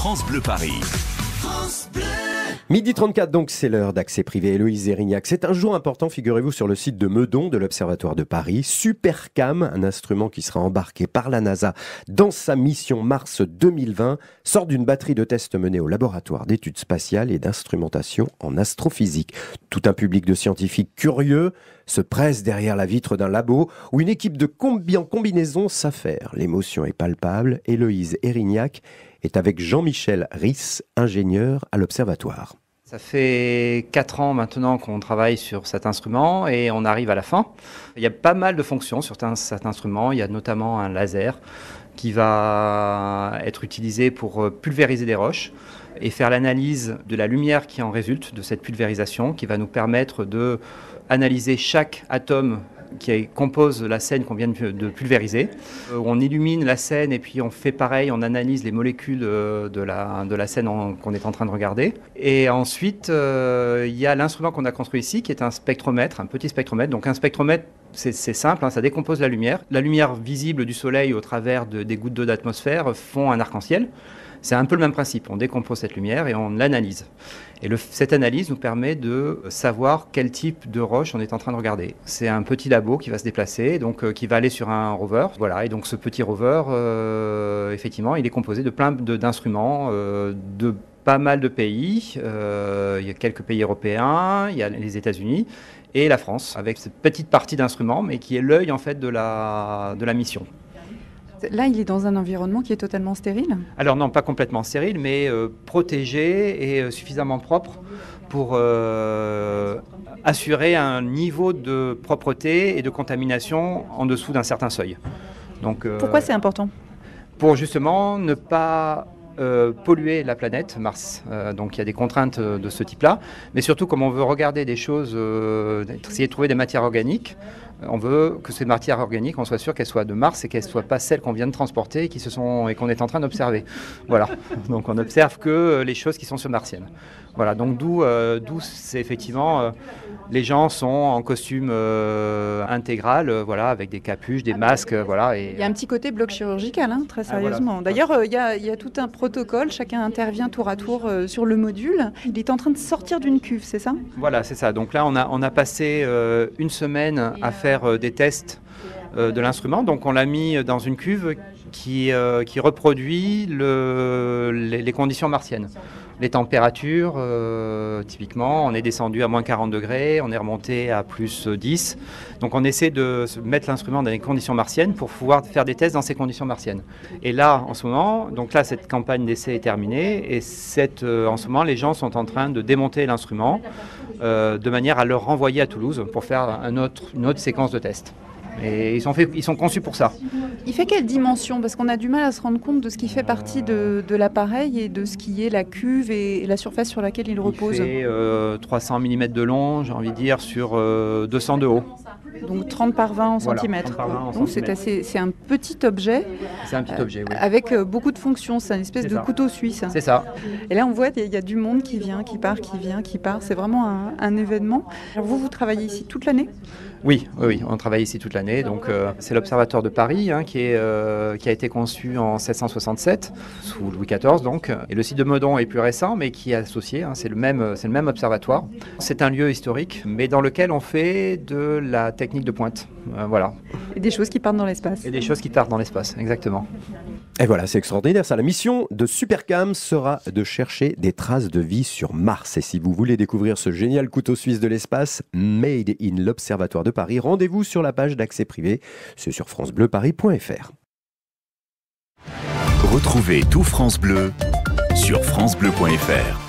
France Bleu Paris. Midi 34, donc c'est l'heure d'accès privé. Héloïse Erignac, c'est un jour important, figurez-vous, sur le site de Meudon de l'Observatoire de Paris. Supercam, un instrument qui sera embarqué par la NASA dans sa mission Mars 2020, sort d'une batterie de tests menés au laboratoire d'études spatiales et d'instrumentation en astrophysique. Tout un public de scientifiques curieux se presse derrière la vitre d'un labo où une équipe de combinaisons s'affaire. L'émotion est palpable. Héloïse Erignac est avec Jean-Michel Risse, ingénieur à l'Observatoire. Ça fait 4 ans maintenant qu'on travaille sur cet instrument et on arrive à la fin. Il y a pas mal de fonctions sur cet instrument. Il y a notamment un laser qui va être utilisé pour pulvériser des roches et faire l'analyse de la lumière qui en résulte de cette pulvérisation, qui va nous permettre de analyser chaque atome qui compose la scène qu'on vient de pulvériser. On illumine la scène et puis on fait pareil, on analyse les molécules de la scène qu'on est en train de regarder. Et ensuite, il y a l'instrument qu'on a construit ici qui est un spectromètre, un petit spectromètre. Donc un spectromètre, c'est simple, ça décompose la lumière. La lumière visible du soleil au travers des gouttes d'eau d'atmosphère font un arc-en-ciel. C'est un peu le même principe, on décompose cette lumière et on l'analyse. Et cette analyse nous permet de savoir quel type de roche on est en train de regarder. C'est un petit labo qui va se déplacer, donc qui va aller sur un rover. Voilà, et donc ce petit rover, effectivement, il est composé de plein d'instruments, de pas mal de pays. Il y a quelques pays européens, il y a les États-Unis et la France, avec cette petite partie d'instruments, mais qui est l'œil en fait de la mission. Là, il est dans un environnement qui est totalement stérile ? Alors non, pas complètement stérile, mais protégé et suffisamment propre pour assurer un niveau de propreté et de contamination en dessous d'un certain seuil. Donc, pourquoi c'est important ? Pour justement ne pas polluer la planète Mars. Donc il y a des contraintes de ce type-là, mais surtout comme on veut regarder des choses, essayer de trouver des matières organiques, on veut que ces matières organiques, on soit sûr qu'elles soient de Mars et qu'elles ne soient pas celles qu'on vient de transporter et qu'on est en train d'observer. Voilà. Donc on n'observe que les choses qui sont sur martiennes. Voilà. Donc d'où c'est effectivement les gens sont en costume intégral, voilà, avec des capuches, des masques, voilà. Et, il y a un petit côté bloc chirurgical, très sérieusement. Voilà. D'ailleurs, il y a tout un protocole, chacun intervient tour à tour sur le module. Il est en train de sortir d'une cuve, c'est ça ? Voilà, c'est ça. Donc là, on a passé une semaine à faire des tests de l'instrument. Donc on l'a mis dans une cuve qui reproduit les conditions martiennes. Les températures, typiquement, on est descendu à moins 40 degrés, on est remonté à plus 10. Donc on essaie de mettre l'instrument dans les conditions martiennes pour pouvoir faire des tests dans ces conditions martiennes. Et là, en ce moment, donc là, cette campagne d'essai est terminée et en ce moment, les gens sont en train de démonter l'instrument de manière à le renvoyer à Toulouse pour faire une autre séquence de tests. Et ils sont conçus pour ça. Il fait quelle dimension ? Parce qu'on a du mal à se rendre compte de ce qui fait partie de l'appareil et de ce qui est la cuve et la surface sur laquelle il repose. Il fait 300 mm de long, j'ai envie de dire, sur 200 de haut. Donc 30 par 20 en centimètres. Donc c'est un petit objet. C'est un petit objet, oui. Avec beaucoup de fonctions. C'est une espèce de couteau suisse. C'est ça. Et là, on voit qu'il y a du monde qui vient, qui part, qui vient, qui part. C'est vraiment un événement. Alors vous travaillez ici toute l'année ? Oui, on travaille ici toute l'année. Donc c'est l'Observatoire de Paris qui a été conçu en 1767 sous Louis XIV. Donc, et le site de Meudon est plus récent, mais qui est associé. C'est le même observatoire. C'est un lieu historique, mais dans lequel on fait de la technique de pointe. Voilà. Et des choses qui partent dans l'espace. Et des choses qui partent dans l'espace, exactement. Et voilà, c'est extraordinaire ça. La mission de Supercam sera de chercher des traces de vie sur Mars. Et si vous voulez découvrir ce génial couteau suisse de l'espace, Made in l'Observatoire de Paris, rendez-vous sur la page d'accès privé. C'est sur francebleuparis.fr. Retrouvez tout France Bleu sur francebleu.fr.